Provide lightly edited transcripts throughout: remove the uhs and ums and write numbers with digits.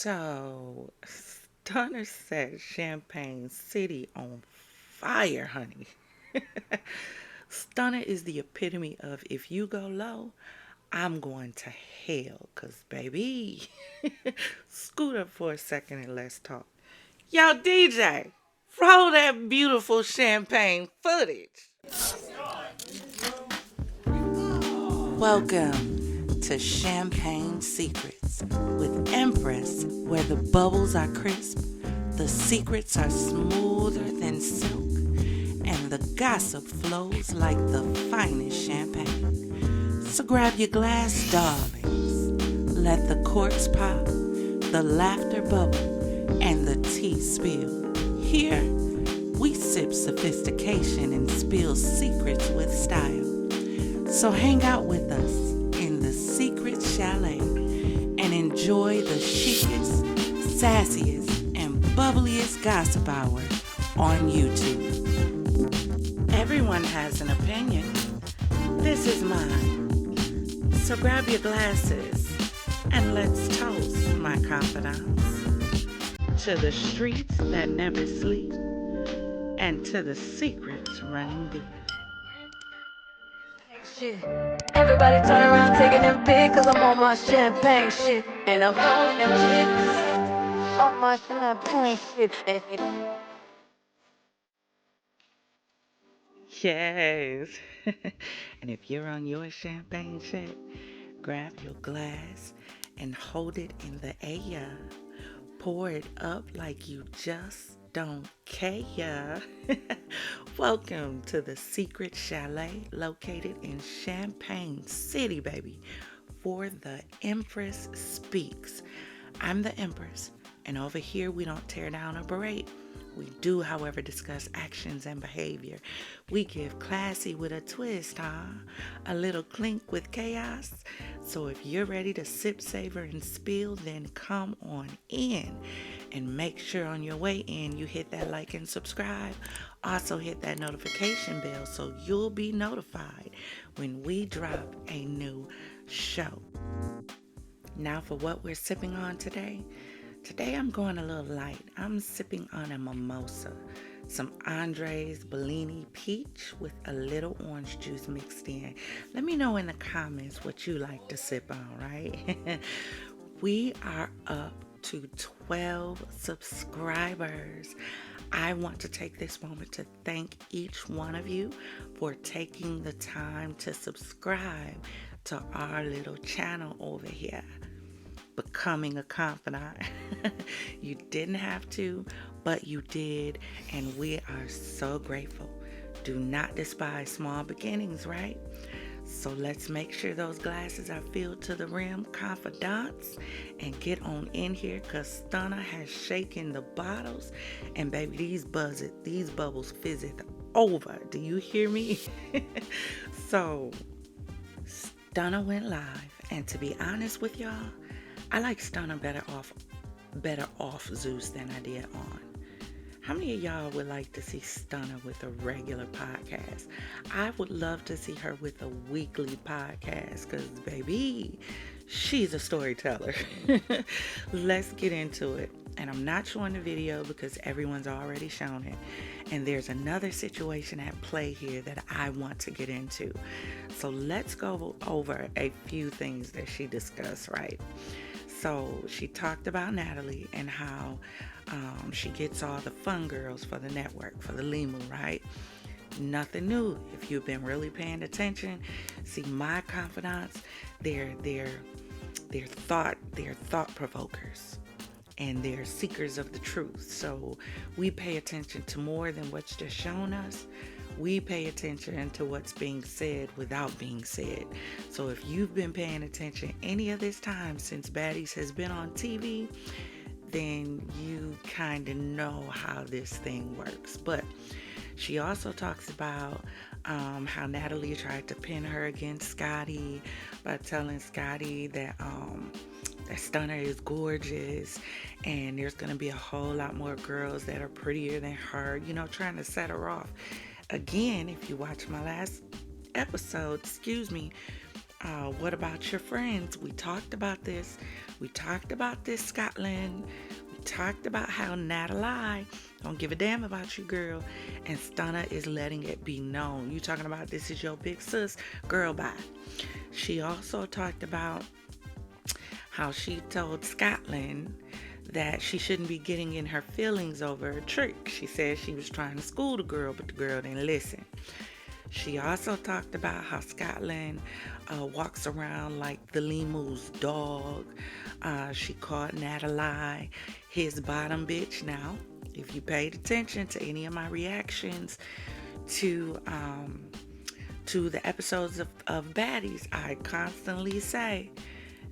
So, Stunner set Champagne City on fire, honey. Stunner is the epitome of if you go low, I'm going to hell. Cause baby, scoot up for a second and let's talk. Yo, DJ, roll that beautiful champagne footage. Welcome to Champagne Secrets with Empress, where the bubbles are crisp, the secrets are smoother than silk, and the gossip flows like the finest champagne. So grab your glass, darlings. Let the corks pop, the laughter bubble, and the tea spill. Here, we sip sophistication and spill secrets with style. So hang out with us in the secret chalet and enjoy the chicest, sassiest, and bubbliest gossip hour on YouTube. Everyone has an opinion. This is mine. So grab your glasses and let's toast, my confidants, to the streets that never sleep and to the secrets running deep. Shit. Everybody turn around taking them pic, cause I'm on my champagne shit. And I'm on them chicks. On my champagne shit. Yes. And if you're on your champagne shit, grab your glass and hold it in the air. Pour it up like you just don't care. Welcome to the Secret Chalet located in Champagne City, baby, for the Empress Speaks. I'm the Empress, and over here we don't tear down or berate. We do, however, discuss actions and behavior. We give classy with a twist, huh? A little clink with chaos. So if you're ready to sip, savor, and spill, then come on in. And make sure on your way in you hit that like and subscribe. Also hit that notification bell so you'll be notified when we drop a new show. Now for what we're sipping on today. Today I'm going a little light. I'm sipping on a mimosa, some Andres Bellini peach with a little orange juice mixed in. Let me know in the comments what you like to sip on, right? We are up to 12 subscribers. I want to take this moment to thank each one of you for taking the time to subscribe to our little channel over here. Becoming a confidant. You didn't have to, but you did, and we are so grateful. Do not despise small beginnings, right? So let's make sure those glasses are filled to the rim, confidants, and get on in here because Stunner has shaken the bottles, and baby, these bubbles fizzeth over. Do you hear me? So Stunner went live, and to be honest with y'all, I like Stunner better off Zeus than I did on. How many of y'all would like to see Stunner with a regular podcast? I would love to see her with a weekly podcast because, baby, she's a storyteller. Let's get into it. And I'm not showing the video because everyone's already shown it. And there's another situation at play here that I want to get into. So let's go over a few things that she discussed, right? So she talked about Natalie and how she gets all the fun girls for the network, for the Lemu, right? Nothing new. If you've been really paying attention, see my confidants, they're thought provokers and they're seekers of the truth. So we pay attention to more than what's just shown us. We pay attention to what's being said without being said. So if you've been paying attention any of this time since Baddies has been on TV, then you kind of know how this thing works. But she also talks about how Natalie tried to pin her against Scotty by telling Scotty that Stunner is gorgeous and there's going to be a whole lot more girls that are prettier than her, trying to set her off. Again, if you watch my last episode, What about your friends? We talked about this. We talked about this, Scotland. We talked about how Natalie don't give a damn about you, girl. And Stunna is letting it be known. You talking about this is your big sis? Girl, bye. She also talked about how she told Scotland that she shouldn't be getting in her feelings over a trick. She said she was trying to school the girl, but the girl didn't listen. She also talked about how Scotland walks around like the Lemu's dog. She called Natalie his bottom bitch. Now, if you paid attention to any of my reactions to the episodes of Baddies, I constantly say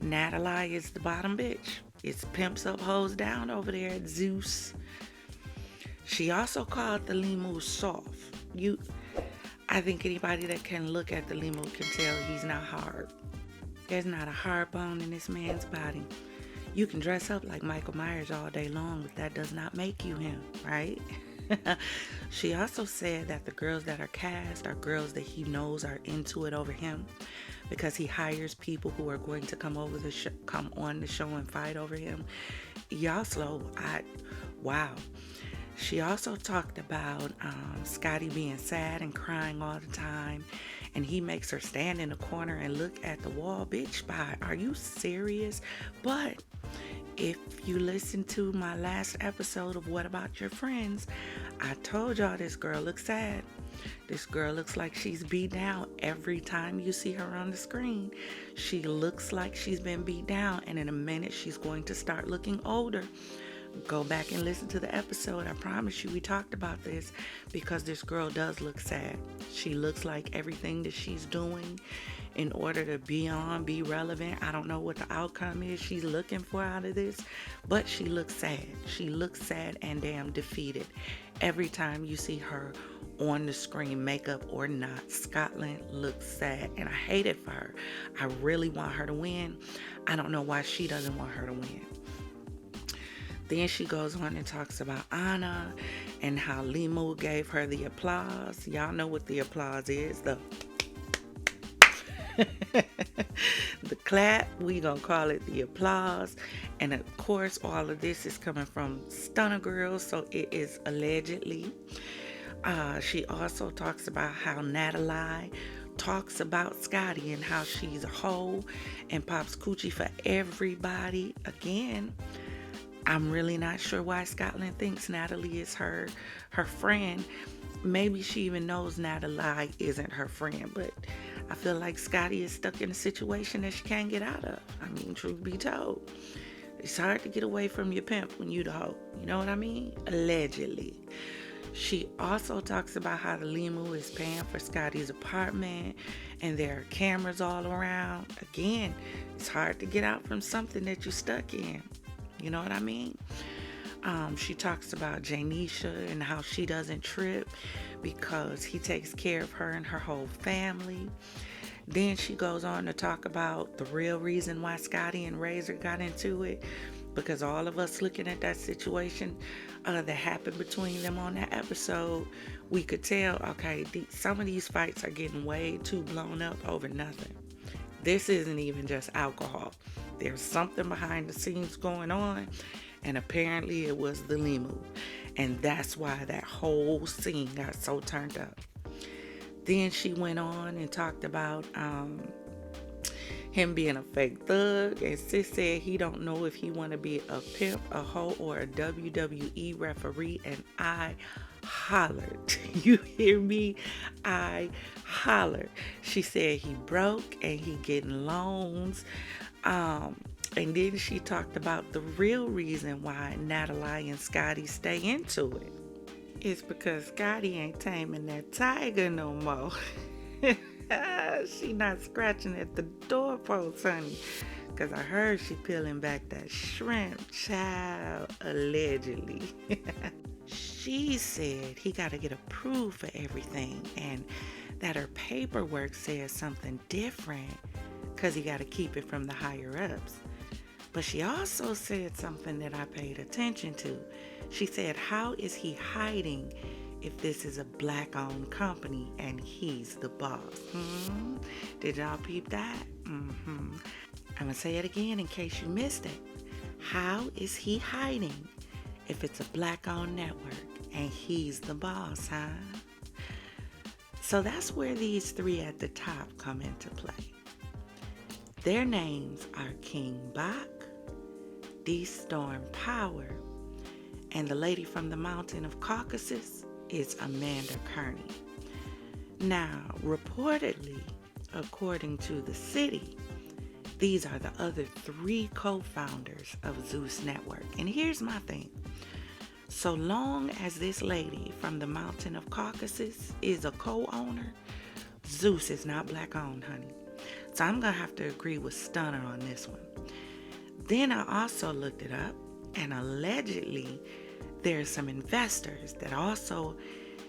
Natalie is the bottom bitch. It's pimps up, hoes down over there at Zeus. She also called the Lemu soft. I think anybody that can look at the Lemu can tell he's not hard. There's not a hard bone in this man's body. You can dress up like Michael Myers all day long, but that does not make you him, right? She also said that the girls that are cast are girls that he knows are into it over him, because he hires people who are going to come on the show and fight over him. Wow. She also talked about Scotty being sad and crying all the time, and he makes her stand in the corner and look at the wall. Bitch, bye. Are you serious? But if you listen to my last episode of What About Your Friends, I told y'all this girl looks sad. This girl looks like she's beat down every time you see her on the screen. She looks like she's been beat down, and in a minute she's going to start looking older. Go back and listen to the episode. I promise you we talked about this, because this girl does look sad. She looks like everything that she's doing in order to be relevant. I don't know what the outcome is she's looking for out of this, but she looks sad. She looks sad and damn defeated every time you see her on the screen, makeup or not. Scotland looks sad, and I hate it for her. I really want her to win. I don't know why she doesn't want her to win. Then she goes on and talks about Anna and how Lemu gave her the applause. Y'all know what the applause is. The clap. We gonna call it the applause. And of course, all of this is coming from Stunna Girls, so it is allegedly. She also talks about how Natalie talks about Scotty and how she's a hoe and pops coochie for everybody. Again, I'm really not sure why Scotland thinks Natalie is her friend. Maybe she even knows Natalie isn't her friend, but I feel like Scotty is stuck in a situation that she can't get out of. I mean, truth be told, it's hard to get away from your pimp when you the hoe. You know what I mean? Allegedly. She also talks about how the Lemu is paying for Scotty's apartment and there are cameras all around. Again, it's hard to get out from something that you're stuck in. You know what I mean? She talks about Janisha and how she doesn't trip because he takes care of her and her whole family. Then she goes on to talk about the real reason why Scotty and Razor got into it, because all of us looking at that situation that happened between them on that episode, we could tell, okay, some of these fights are getting way too blown up over nothing. This isn't even just alcohol. There's something behind the scenes going on, and apparently it was the Lemu. And that's why that whole scene got so turned up. Then she went on and talked about him being a fake thug, and sis said he don't know if he want to be a pimp, a hoe, or a WWE referee, and I hollered. You hear me? I hollered. She said he broke and he getting loans. And then she talked about the real reason why Natalie and Scotty stay into it. It's because Scotty ain't taming that tiger no more. She not scratching at the doorpost, honey. Because I heard she peeling back that shrimp, child, allegedly. She said he got to get approved for everything, and that her paperwork says something different because he got to keep it from the higher-ups. But she also said something that I paid attention to. She said, how is he hiding if this is a black-owned company and he's the boss? Did y'all peep that? Mm-hmm. I'm going to say it again in case you missed it. How is he hiding if it's a black-owned network and he's the boss, huh? So that's where these three at the top come into play. Their names are King Bach, D Storm Power, and the lady from the mountain of Caucasus is Amanda Kearney. Now, reportedly, according to the city, these are the other three co-founders of Zeus Network. And here's my thing. So long as this lady from the mountain of Caucasus is a co-owner, Zeus is not black-owned, honey. So I'm going to have to agree with Stunner on this one. Then I also looked it up, and allegedly there are some investors that also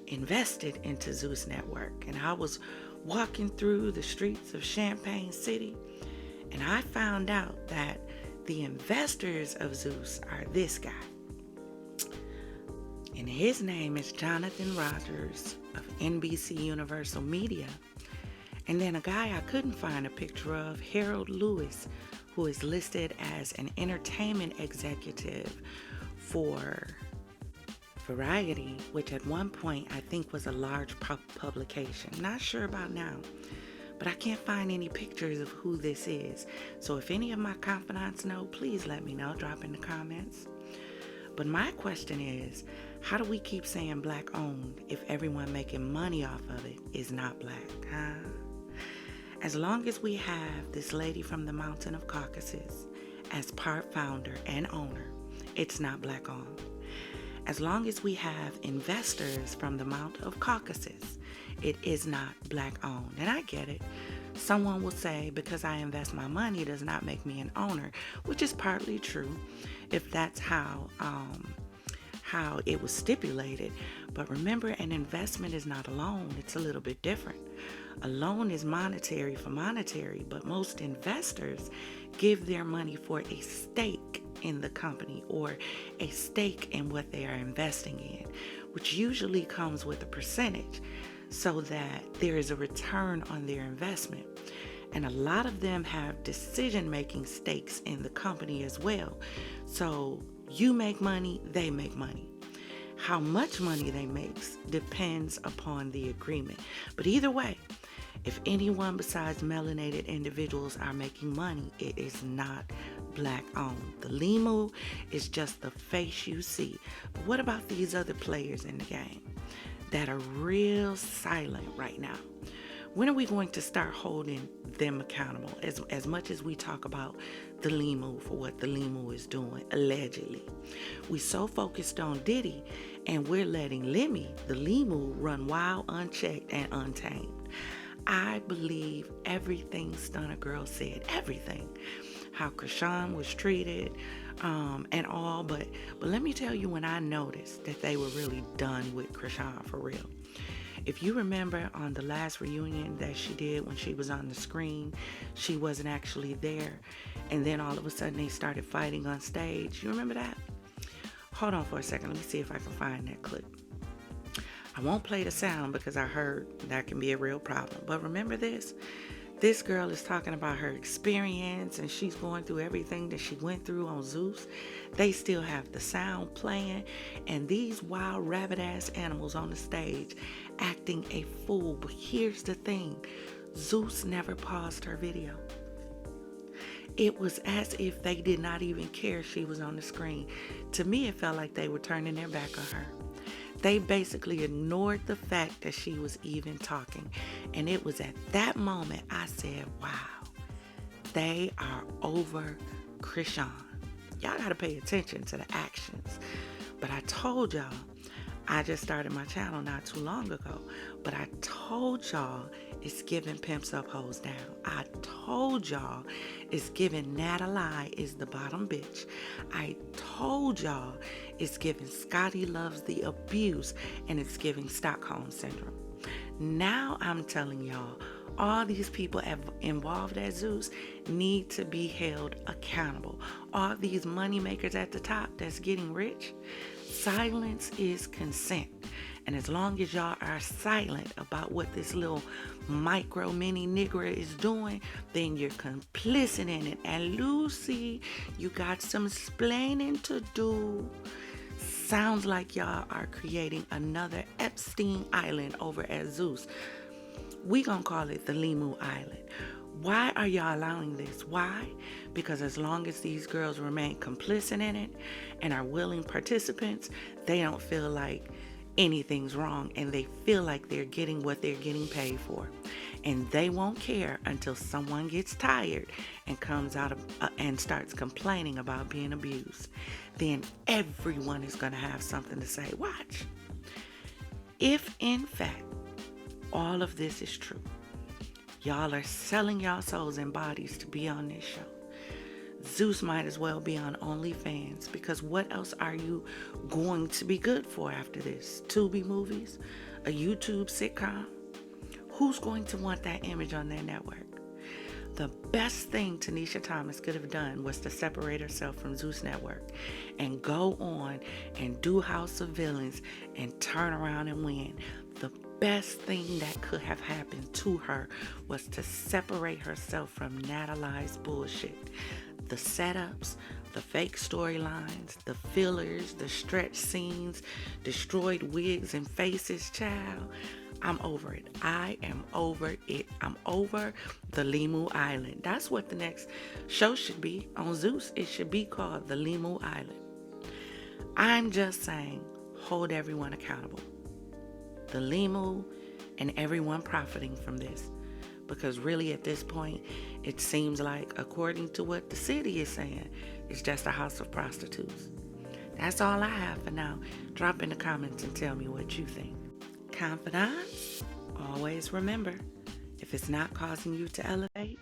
invested into Zeus Network. And I was walking through the streets of Champagne City, and I found out that the investors of Zeus are this guy. And his name is Jonathan Rogers of NBC Universal Media. And then a guy I couldn't find a picture of, Harold Lewis, who is listed as an entertainment executive for Variety, which at one point I think was a large publication. Not sure about now, but I can't find any pictures of who this is. So if any of my confidants know, please let me know. Drop in the comments. But my question is, how do we keep saying black owned if everyone making money off of it is not black, huh? As long as we have this lady from the mountain of Caucasus as part founder and owner, it's not black owned. As long as we have investors from the Mount of Caucasus, it is not black owned. And I get it. Someone will say, because I invest my money does not make me an owner, which is partly true if that's how it was stipulated. But remember, an investment is not a loan. It's a little bit different. A loan is monetary for monetary, but most investors give their money for a stake in the company or a stake in what they are investing in, which usually comes with a percentage so that there is a return on their investment. And a lot of them have decision-making stakes in the company as well. So you make money, they make money. How much money they make depends upon the agreement. But either way, if anyone besides melanated individuals are making money, it is not black owned. The Lemu is just the face you see. But what about these other players in the game that are real silent right now? When are we going to start holding them accountable? As much as we talk about the Lemu for what the Lemu is doing, allegedly. We so focused on Diddy, and we're letting Lemmy, the Lemu, run wild, unchecked, and untamed. I believe everything Stunna Girl said, everything. How Krishan was treated, and all, but let me tell you when I noticed that they were really done with Krishan for real. If you remember on the last reunion that she did when she was on the screen, she wasn't actually there. And then all of a sudden they started fighting on stage. You remember that? Hold on for a second. Let me see if I can find that clip. I won't play the sound because I heard that can be a real problem. But remember this? This girl is talking about her experience and she's going through everything that she went through on Zeus. They still have the sound playing and these wild rabbit ass animals on the stage acting a fool. But here's the thing, Zeus never paused her video. It was as if they did not even care she was on the screen. To me, it felt like they were turning their back on her. They basically ignored the fact that she was even talking. And it was at that moment I said, wow, they are over Krishan. Y'all got to pay attention to the actions. But I told y'all, I just started my channel not too long ago, but I told y'all it's giving pimps up, hoes down. I told y'all it's giving Natalie is the bottom bitch. I told y'all it's giving Scotty loves the abuse, and it's giving Stockholm syndrome. Now I'm telling y'all, all these people involved at Zeus need to be held accountable. All these money makers at the top that's getting rich, silence is consent. And as long as y'all are silent about what this little micro mini nigger is doing, then you're complicit in it. And Lucy, you got some splaining to do. Sounds like y'all are creating another Epstein Island over at Zeus. We gonna call it the Lemu Island. Why are y'all allowing this? Why? Because as long as these girls remain complicit in it and are willing participants, they don't feel like anything's wrong, and they feel like they're getting what they're getting paid for. And they won't care until someone gets tired and comes out of, and starts complaining about being abused. Then everyone is going to have something to say. Watch. If in fact all of this is true, y'all are selling y'all souls and bodies to be on this show, Zeus might as well be on OnlyFans, because what else are you going to be good for after this? Tubi movies? A YouTube sitcom? Who's going to want that image on their network? The best thing Tanisha Thomas could have done was to separate herself from Zeus Network and go on and do House of Villains and turn around and win. The best thing that could have happened to her was to separate herself from Natalie's bullshit. The setups, the fake storylines, the fillers, the stretch scenes, destroyed wigs and faces, child. I'm over it. I am over it. I'm over the Lemu Island. That's what the next show should be on Zeus. It should be called the Lemu Island. I'm just saying, hold everyone accountable. The Lemu and everyone profiting from this. Because really at this point, it seems like, according to what the city is saying, it's just a house of prostitutes. That's all I have for now. Drop in the comments and tell me what you think. Confidants, always remember, if it's not causing you to elevate,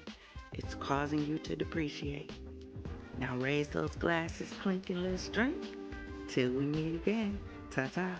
it's causing you to depreciate. Now raise those glasses, clink, and let's drink till we meet again. Ta-ta.